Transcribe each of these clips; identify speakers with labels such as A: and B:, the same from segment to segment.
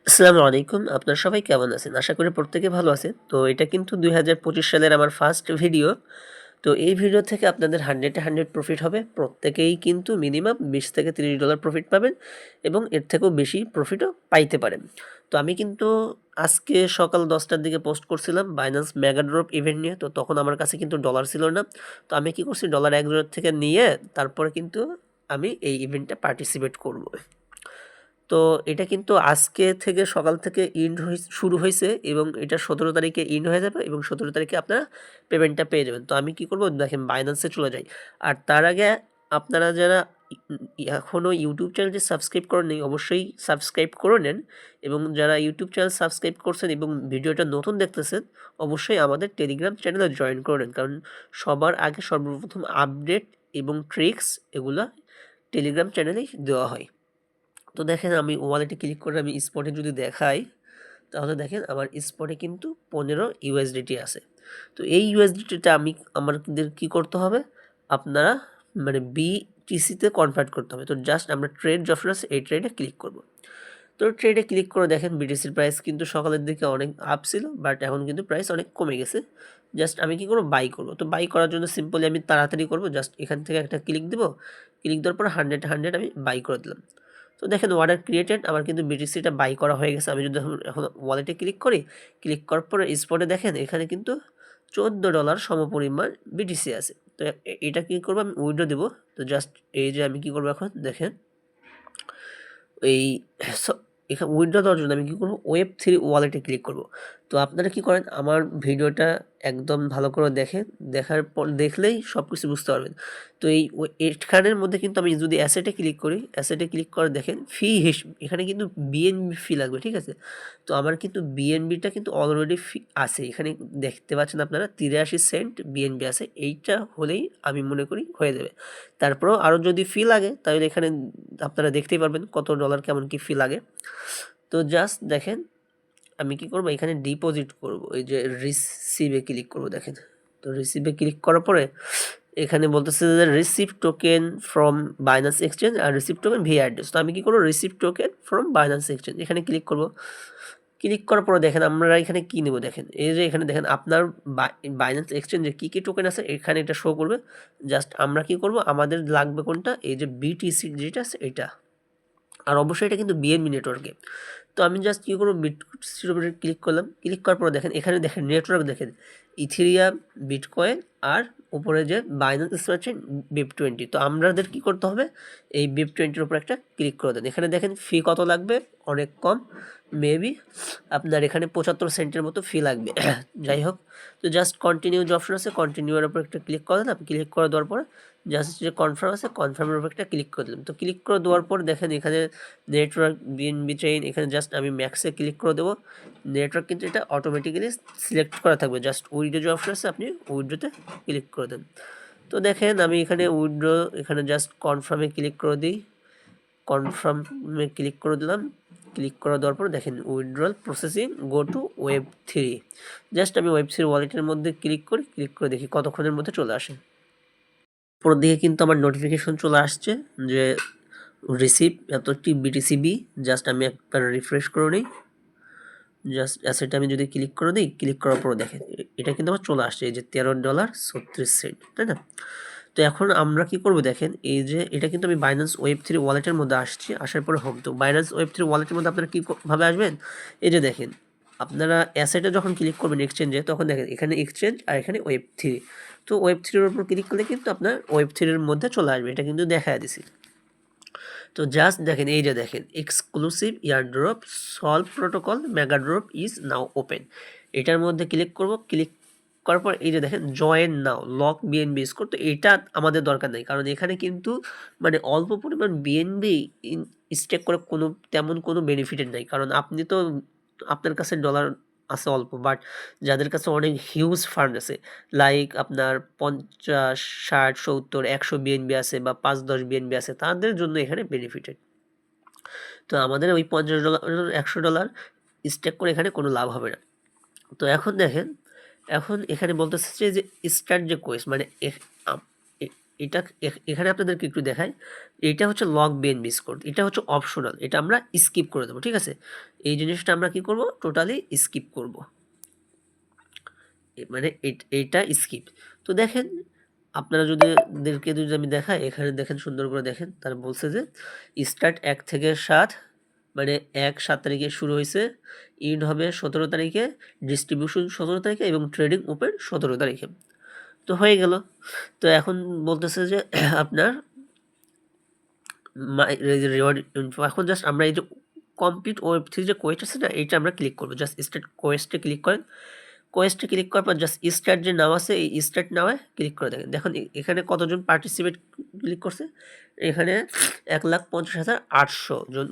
A: আসসালামু আলাইকুম। আপনারা সবাই কেমন আছেন? আশা করি প্রত্যেকে ভালো আছেন। তো এটা কিন্তু ২০২৫ সালের আমার ফার্স্ট ভিডিও। তো এই ভিডিও থেকে আপনাদের 100 এ 100 প্রফিট হবে। প্রত্যেকেই কিন্তু মিনিমাম $20 থেকে $30 প্রফিট পাবেন এবং এর থেকেও বেশি প্রফিটও পাইতে পারেন। তো আমি কিন্তু আজকে সকাল ১০ টার দিকে পোস্ট করছিলাম Binance মেগা ড্রপ ইভেন্ট নিয়ে। তো তখন আমার কাছে কিন্তু ডলার ছিল না। তো আমি কি করছি ডলার $১ থেকে নিয়ে তারপরে কিন্তু আমি এই ইভেন্টে পার্টিসিপেট করব। তো এটা কিন্তু আজকে থেকে সকাল থেকে শুরু হয়েছে এবং এটা ১৭ তারিখে হয়ে যাবে এবং ১৭ তারিখে আপনারা পেমেন্টটা পেয়ে যাবেন। তো আমি কি করব দেখেন বাইন্যান্সে চলে যাই। আর তার আগে আপনারা যারা এখনও ইউটিউব চ্যানেলটি সাবস্ক্রাইব করেননি অবশ্যই সাবস্ক্রাইব করে নেন এবং যারা ইউটিউব চ্যানেল সাবস্ক্রাইব করছেন এবং ভিডিওটা নতুন দেখতেছেন অবশ্যই আমাদের টেলিগ্রাম চ্যানেলে জয়েন করে নেন। কারণ সবার আগে সর্বপ্রথম আপডেট এবং ট্রিক্স এগুলা টেলিগ্রাম চ্যানেলেই দেওয়া হয়। তো দেখেন আমি ওয়ালেটে ক্লিক করে আমি স্পটে যদি দেখাই তাহলে দেখেন আমার স্পটে কিন্তু 15 ইউএসডিটি আছে। তো এই ইউএসডিটিটা আমাদের কি করতে হবে আপনারা মানে বিটিসিতে কনভার্ট করতে হবে। তো জাস্ট আমরা ট্রেড যে অপশন আছে এই ট্রেডে ক্লিক করব। তো ট্রেডে ক্লিক করে দেখেন বিটিসির প্রাইস কিন্তু সকালের দিকে অনেক আপ ছিল বাট এখন কিন্তু প্রাইস অনেক কমে গেছে। জাস্ট আমি কি করব বাই করব। তো বাই করার জন্য সিম্পলি আমি তাড়াতাড়ি করব জাস্ট এখান থেকে একটা ক্লিক দিব। ক্লিক দেওয়ার পর 100 আমি বাই করে দিলাম। তো দেখেন অর্ডার ক্রিয়েটেড আমার কিন্তু বিটিসিটা বাই করা হয়ে গেছে। আমি যদি এখন ওয়ালেটে ক্লিক করি, ক্লিক করার পরে স্পটে দেখেন এখানে কিন্তু $14 সমপরিমাণ বিটিসি আছে। তো এটা কি করব আমি উইথড্র দেব। তো জাস্ট এই যে আমি কি করব এখন দেখেন এই এখানে উইথড্র দেওয়ার জন্য আমি কি করব Web3 ওয়ালেটে ক্লিক করব। তো আপনারা কি করেন আমার ভিডিওটা একদম ভালো করে দেখেন, দেখার পর দেখলেই সবকিছু বুঝতে পারবেন। তো এখানের মধ্যে কিন্তু আমি যদি অ্যাসেটে ক্লিক করি, অ্যাসেটে ক্লিক করে দেখেন এখানে কিন্তু বিএনবি ফি লাগবে, ঠিক আছে? তো আমার কিন্তু বিএনবিটা কিন্তু অলরেডি আছে। এখানে দেখতে পাচ্ছেন আপনারা 83 সেন্ট বিএনবি আছে। এইটা হলেই আমি মনে করি হয়ে যাবে। তারপরেও আরও যদি ফি লাগে তাহলে এখানে আপনারা দেখতেই পারবেন কত ডলার কেমন কি ফি লাগে। তো জাস্ট দেখেন আমি কি করব এখানে ডিপোজিট করব। এই যে রিসিভে ক্লিক করব দেখেন। তো রিসিভে ক্লিক করার পরে এখানে বলতেছে যে receive token from Binance exchange আর রিসিভ টোকেন ভিআই অ্যাড্রেস। তো আমি কি করব receive token from Binance exchange এখানে ক্লিক করব। ক্লিক করার পরে দেখেন আমরা এখানে কি নেব দেখেন। এই যে এখানে দেখেন আপনার বাইন্যান্স এক্সচেঞ্জে কি টোকেন আছে এখানে এটা শো করবে। জাস্ট আমরা কি করব আমাদের লাগবে কোনটা এই যে বিটিসি যেটা আছে এটা। আর অবশ্যই এটা কিন্তু বিএনবি নেটওয়ার্কে। তো আমি জাস্ট কী করব বিটসির উপরে ক্লিক করলাম। ক্লিক করার পরে দেখেন এখানে দেখেন নেটওয়ার্ক দেখেন ইথেরিয়াম, বিটকয়েন আর উপরে যে বাইন্যান্স স্মার্ট চেইন BIP20। তো আমাদের কী করতে হবে এই BIP20 উপর একটা ক্লিক করে দেন। এখানে দেখেন ফি কত লাগবে অনেক কম, মেবি আপনার এখানে 75 সেন্টের মতো ফি লাগবে। যাই হোক তো জাস্ট কন্টিনিউ যে অপশন আছে কন্টিনিউর উপর একটা ক্লিক করে দিলাম। ক্লিক করে দেওয়ার পরে জাস্ট যে কনফার্ম আছে কনফার্মের উপর একটা ক্লিক করে দিলাম। তো ক্লিক করে দেওয়ার পর দেখেন এখানে নেটওয়ার্ক বিএনবি চেইন এখানে জাস্ট আমি ম্যাক্সে ক্লিক করে দেবো। নেটওয়ার্ক কিন্তু এটা অটোমেটিক্যালি সিলেক্ট করা থাকবে। জাস্ট উইড্রো যে অপশন আছে আপনি উইড্রোতে ক্লিক করে দেন। তো দেখেন আমি এখানে উইড্রো এখানে জাস্ট কনফার্মে ক্লিক করে দিই। কনফার্মে ক্লিক করে দিলাম। ক্লিক করে দেওয়ার পর দেখেন withdrawal processing go to Web3। Just আমি Web3 ওয়ালেটের মধ্যে ক্লিক করি, ক্লিক করে দেখি কতক্ষণের মধ্যে চলে আসে। উপর দিকে কিন্তু আমার নোটিফিকেশন চলে আসছে যে রিসিভ এতটি বিটিসিবি। জাস্ট আমি একবার রিফ্রেশ করে নিই। জাস্ট অ্যাসেটে আমি যদি ক্লিক করে দিই, ক্লিক করার পর দেখেন এটা কিন্তু আমার চলে আসছে এই যে $13.36, তাই না? তো এখন আমরা কি করব দেখেন এই যে এটা কিন্তু আমি Binance Web3 ওয়ালেটের মধ্যে আসছি। আসার পরে হোম। তো Binance Web3 ওয়ালেটের মধ্যে আপনারা ভাবে আসবেন এই যে দেখেন আপনারা অ্যাসেটে যখন ক্লিক করবেন এক্সচেঞ্জে তখন দেখেন এখানে এক্সচেঞ্জ আর এখানে Web3। তো Web3 এর উপর ক্লিক করলে কিন্তু আপনার Web3 এর মধ্যে চলে আসবে। এটা কিন্তু দেখায় দিছি। তো জাস্ট দেখেন এই যে দেখেন exclusive airdrop solve protocol mega drop is now open. এটার মধ্যে ক্লিক করব। ক্লিক করার পর এই যে দেখেন জয়েন নাও লক বিএনবি স্কোর। তো এটা আমাদের দরকার নেই কারণ এখানে কিন্তু মানে অল্প পরিমাণ বিএনবি স্টেক করে তেমন কোনো বেনিফিটেড নাই। কারণ আপনি তো আপনার কাছে ডলার আছে অল্প বাট যাদের কাছে অনেক হিউজ ফান্ড আছে লাইক আপনার 50, 60, 70, 100 বিএনবি আছে বা 5-10 বিএনবি আছে তাদের জন্য এখানে বেনিফিটেড। তো আমাদের ওই $50, $100 স্টেক করে এখানে কোনো লাভ হবে না। তো এখন দেখেন এখন এখানে বলতেছে যে স্টার্ট যে কোয়েস্ট মানে এটা এখানে আপনাদেরকে একটু দেখাই, এটা হচ্ছে লগ বিএনবি স্কোর, এটা হচ্ছে অপশনাল, এটা আমরা স্কিপ করে দেবো, ঠিক আছে। এই জিনিসটা আমরা কি করব, টোটালি স্কিপ করব, মানে এইটা স্কিপ। তো দেখেন আপনারা যদি আমি দেখাই, এখানে দেখেন সুন্দর করে দেখেন, তার বলছে যে স্টার্ট 1 থেকে 7, মানে 1/7 তারিখে শুরু হয়েছে, ইন্ড হবে 17 তারিখে, ডিস্ট্রিবিউশন 17 তারিখে এবং ট্রেডিং ওপেন 17 তারিখে। তো হয়ে গেল। তো এখন বলতেছে যে আপনার রিওয়ার্ড ইনফো, এখন জাস্ট আমরা এই যে কমপ্লিট ওয়েব3 যে কোয়েস্ট আছে না, এইটা আমরা ক্লিক করবো, জাস্ট স্টার্ট কোয়েস্টে ক্লিক করেন। কোয়েস্টে ক্লিক করার পর জাস্ট স্টার্ট যে নাম আছে, এই স্টার্ট নামে ক্লিক করে দেখেন, দেখুন এখানে কতজন পার্টিসিপেট ক্লিক করছে, এখানে 1,50,800 জন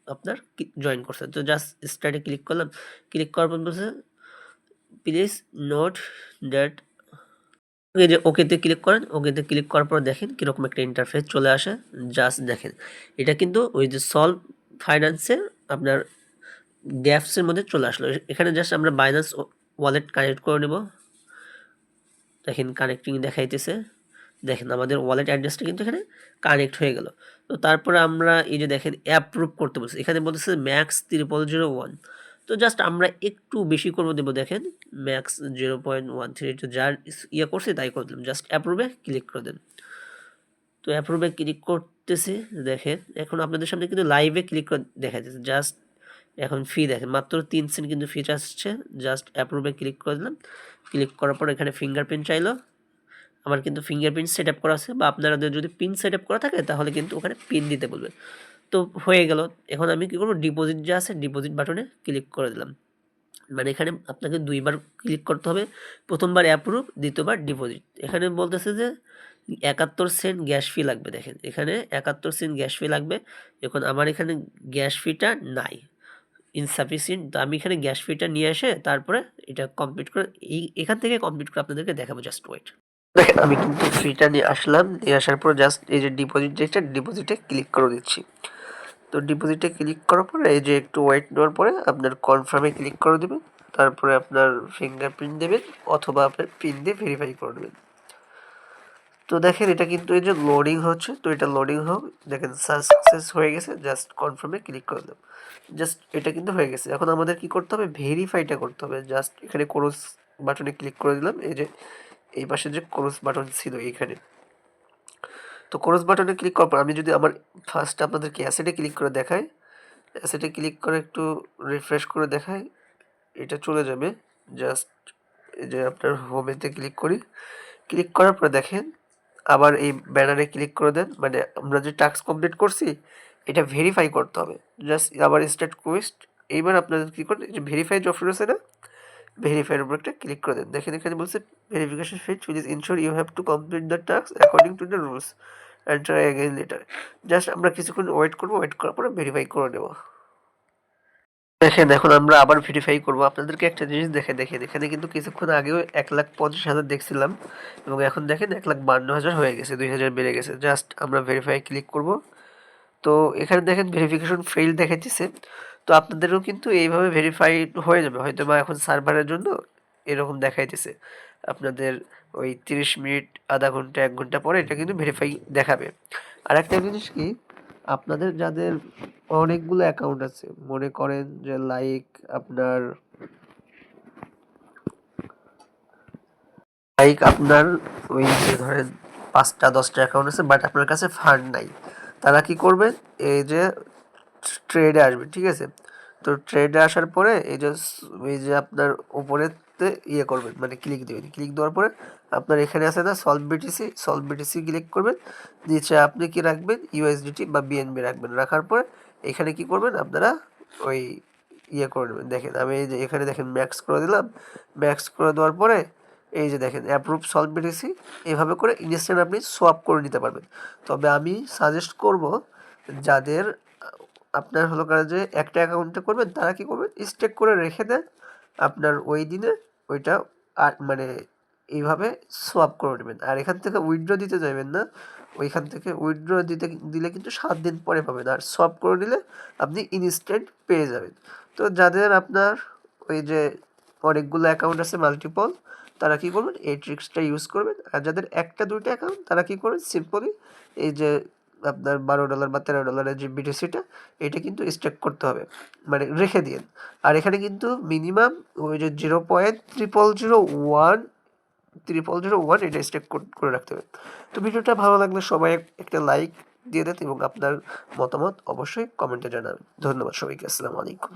A: আপনার জয়েন করছে। তো জাস্ট স্টার্টে ক্লিক করলাম, ক্লিক করার পর বলছে প্লিজ নোট দ্যাট, এই যে ওকেতে ক্লিক করেন, ওকেতে ক্লিক করার পর দেখেন কীরকম একটা ইন্টারফেস চলে আসে। জাস্ট দেখেন এটা কিন্তু ওই যে সলভ ফাইন্যান্সের আপনার ড্যাপসের মধ্যে চলে আসলো। এখানে জাস্ট আমরা বাইন্যান্স ওয়ালেট কানেক্ট করে নেব, দেখেন কানেক্টিং দেখাইতেছে, দেখেন আমাদের ওয়ালেট অ্যাড্রেসটা কিন্তু এখানে কানেক্ট হয়ে গেল। তো তারপরে আমরা এই যে দেখেন অ্যাপ্রুভ করতে বলছি, এখানে বলতেছে ম্যাক্স 3001। তো জাস্ট আমরা একটু বেশি করবো দেবো, দেখেন ম্যাক্স 0.13, যার ইয়ে করছে তাই করে দিলাম, জাস্ট অ্যাপ্রুভে ক্লিক করে দেন। তো অ্যাপ্রুভে ক্লিক করতেছি, দেখেন এখন আপনাদের সামনে কিন্তু লাইভে ক্লিক করে দেখা যাচ্ছে, জাস্ট এখন ফি দেখেন মাত্র 3 সেন্ট কিন্তু ফি আসছে। জাস্ট অ্যাপ্রুভে ক্লিক করে দিলাম, ক্লিক করার পর এখানে ফিঙ্গারপ্রিন্ট চাইলো, আমার কিন্তু ফিঙ্গারপ্রিন্ট সেট আপ করা আছে, বা আপনাদের যদি পিন সেট আপ করা থাকে তাহলে কিন্তু ওখানে পিন দিতে বলবে। তো হয়ে গেল। এখন আমি কী করবো, ডিপোজিট যে আছে ডিপোজিট বাটনে ক্লিক করে দিলাম, মানে এখানে আপনাকে 2বার ক্লিক করতে হবে, প্রথমবার অ্যাপ্রুভ, দ্বিতীয়বার ডিপোজিট। এখানে বলতেছে যে 71 সেন্ট গ্যাস ফি লাগবে, দেখেন এখানে 71 সেন্ট গ্যাস ফি লাগবে। এখন আমার এখানে গ্যাস ফিটা নাই, ইনসাফিসিয়েন্ট, তো আমি এখানে গ্যাস ফিটা নিয়ে এসে তারপরে এটা কমপ্লিট করে এখান থেকে কমপ্লিট করে আপনাদেরকে দেখাবো। জাস্ট ওয়েট, দেখেন আমি কিন্তু ফিটা নিয়ে আসলাম, নিয়ে আসার পর জাস্ট এই যে ডিপোজিট যেটা, ডিপোজিটে ক্লিক করে দিচ্ছি। তো ডিপোজিটে ক্লিক করার পরে এই যে একটু ওয়েট নেওয়ার পরে আপনার কনফার্মে ক্লিক করে দেবেন, তারপরে আপনার ফিঙ্গারপ্রিন্ট দেবেন অথবা আপনার পিন দিয়ে ভেরিফাই করে দেবেন। তো দেখেন এটা কিন্তু এই যে লোডিং হচ্ছে, তো এটা লোডিং হোক, দেখেন সাকসেস হয়ে গেছে, জাস্ট কনফার্মে ক্লিক করে দিলাম, জাস্ট এটা কিন্তু হয়ে গেছে। এখন আমাদের কি করতে হবে, ভেরিফাইটা করতে হবে, জাস্ট এখানে ক্রস বাটনে ক্লিক করে দিলাম, এই যে এই পাশে যে ক্রস বাটন ছিল এইখানে, তো ক্রস বাটনে ক্লিক করার পর আমি যদি আমার ফার্স্ট আপনাদেরকে অ্যাসেটে ক্লিক করে দেখাই, অ্যাসেটে ক্লিক করে একটু রিফ্রেশ করে দেখাই, এটা চলে যাবে। জাস্ট এই যে আপনার হোমেতে ক্লিক করি, ক্লিক করার পরে দেখেন আবার এই ব্যানারে ক্লিক করে দেন, মানে আমরা যে টাস্ক কমপ্লিট করছি এটা ভেরিফাই করতে হবে। জাস্ট আবার স্টার্ট কোয়েস্ট, এইবার আপনাদের কী করেন, যে ভেরিফাই যে অপশন আছে না, ভেরিফাইয়ের উপর একটা ক্লিক করে দেন। দেখেন এখানে বলছে verification failed which is ensure you have to complete the task according to the rules and try again later. Just আমরা কিছুক্ষণ ওয়েট করবো, ওয়েট করার পরে ভেরিফাই করে নেব। দেখেন এখন আমরা আবার ভেরিফাই করবো, আপনাদেরকে একটা জিনিস দেখেন এখানে কিন্তু কিছুক্ষণ আগেও 1,50,000 দেখছিলাম এবং এখন দেখেন 1,52,000 হয়ে গেছে, 2,000 বেড়ে গেছে। জাস্ট আমরা ভেরিফাই ক্লিক করব। তো এখানে দেখেন ভেরিফিকেশন ফেইল দেখাইতেছে, তো আপনাদেরও কিন্তু এইভাবে ভেরিফাই হয়ে যাবে হয়তো, বা এখন সার্ভারের জন্য এরকম দেখাইতেছে আপনাদের ওই 30 মিনিট, আধা ঘন্টা, 1 ঘন্টা পরে এটা কিন্তু ভেরিফাই দেখাবে। আর একটা জিনিস কি, আপনাদের যাদের অনেকগুলো অ্যাকাউন্ট আছে, মনে করেন যে আপনার ওই যে ধরেন 5টা 10টা অ্যাকাউন্ট আছে বাট আপনার কাছে ফান্ড নাই, তারা কি করবেন, এই যে ট্রেডে আসবে, ঠিক আছে। তো ট্রেডে আসার পরে এই যে আপনার উপরেতে ইয়ে করবেন, মানে ক্লিক দেবেন, ক্লিক দেওয়ার পরে আপনার এখানে আছে না সলভ বিটিসি ক্লিক করবেন, নিচে আপনি কি রাখবেন, ইউএসডিটি বা বিএনবি রাখবেন, রাখার পরে এখানে কি করবেন আপনারা ওই ইয়ে করে নেবেন। দেখেন আমি এই যে এখানে দেখেন ম্যাক্স করে দিলাম, ম্যাক্স করে দেওয়ার পরে এই যে দেখেন অ্যাপ্রুভ সলভ বিটিসি, এভাবে করে ইনস্ট্যান্ট আপনি সোয়াপ করে নিতে পারবেন। তবে আমি সাজেস্ট করব যাদের আপনার হলো কারণ যে একটা অ্যাকাউন্টে করবেন তারা কি করবেন, স্টেক করে রেখে দেন, আপনার ওই দিনে ওইটা আর মানে এইভাবে সোয়াপ করে নেবেন। আর এখান থেকে উইথড্র দিতে যাবেন না, ওইখান থেকে উইথড্র দিলে কিন্তু 7 দিন পরে পাবেন, আর সোয়াপ করে নিলে আপনি ইনস্ট্যান্ট পেয়ে যাবেন। তো যাদের আপনার ওই যে অনেকগুলো অ্যাকাউন্ট আছে মাল্টিপল, তারা কী করবেন, এই ট্রিক্সটা ইউজ করবেন। আর যাদের একটা দুইটা অ্যাকাউন্ট তারা কী করবেন, সিম্পলি এই যে আপনার $12 বা $13 যে বিটিসিটা, এটা কিন্তু স্টেক করতে হবে, মানে রেখে দিন। আর এখানে কিন্তু মিনিমাম ওই যে 0.0001 এটা স্টেক করে রাখতে হবে। তো ভিডিওটা ভালো লাগলে সবাই একটা লাইক দিয়ে দেন এবং আপনার মতামত অবশ্যই কমেন্টে জানাবেন। ধন্যবাদ সবাইকে। আসসালামু আলাইকুম।